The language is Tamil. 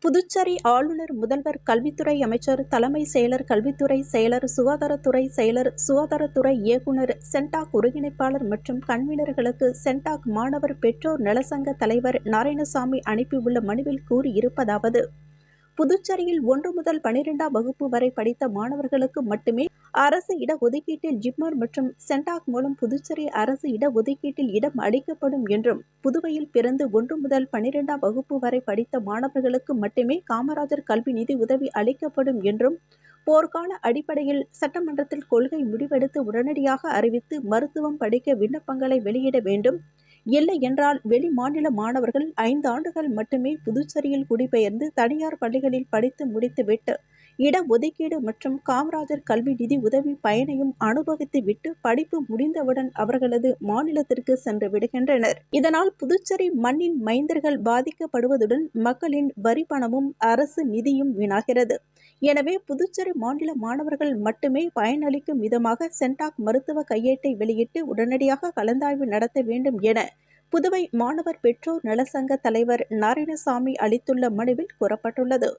புதுச்சேரி ஆளுநர், முதல்வர், கல்வித்துறை அமைச்சர், தலைமை செயலர், கல்வித்துறை செயலர், சுகாதாரத்துறை செயலர், சுகாதாரத்துறை இயக்குநர், சென்டாக் ஒருங்கிணைப்பாளர் மற்றும் கன்வீனர்களுக்கு சென்டாக் மாணவர் பெற்றோர் நலசங்க தலைவர் நாராயணசாமி அனுப்பியுள்ள மனுவில் கூறியிருப்பதாவது: புதுச்சேரியில் 1 முதல் 12ஆம் வகுப்பு வரை படித்த மாணவர்களுக்கு மட்டுமே அரசு இடஒதுக்கீட்டில் ஜிப்மர் மற்றும் சென்டாக் மூலம் புதுச்சேரி அரசு இடஒதுக்கீட்டில் இடம் அளிக்கப்படும் என்றும், புதுவையில் பிறந்து 1 முதல் 12ஆம் வகுப்பு வரை படித்த மாணவர்களுக்கு மட்டுமே காமராஜர் கல்வி நிதி உதவி அளிக்கப்படும் என்றும், போர்க்கால அடிப்படையில் சட்டமன்றத்தில் கொள்கை முடிவெடுத்து உடனடியாக அறிவித்து மருத்துவம் படிக்க விண்ணப்பங்களை வெளியிட வேண்டும். இல்லை என்றால் வெளி மாநில மாணவர்கள் 5 ஆண்டுகள் மட்டுமே புதுச்சேரியில் குடிபெயர்ந்து தனியார் பள்ளிகளில் படித்து முடித்துவிட்டு இடஒதுக்கீடு மற்றும் காமராஜர் கல்வி நிதி உதவி பயனையும் அனுபவித்து விட்டு படிப்பு முடிந்தவுடன் அவர்களது மாநிலத்திற்கு சென்று விடுகின்றனர். இதனால் புதுச்சேரி மண்ணின் மைந்தர்கள் பாதிக்கப்படுவதுடன் மக்களின் வரி பணமும் அரசு நிதியும் வீணாகிறது. எனவே புதுச்சேரி மாநில மாணவர்கள் மட்டுமே பயனளிக்கும் விதமாக சென்டாக் மருத்துவ கையேட்டை வெளியிட்டு உடனடியாக கலந்தாய்வு நடத்த வேண்டும் என புதுவை மாணவர் பெற்றோர் நலசங்க தலைவர் நாராயணசாமி அளித்துள்ள மனுவில் கூறப்பட்டுள்ளது.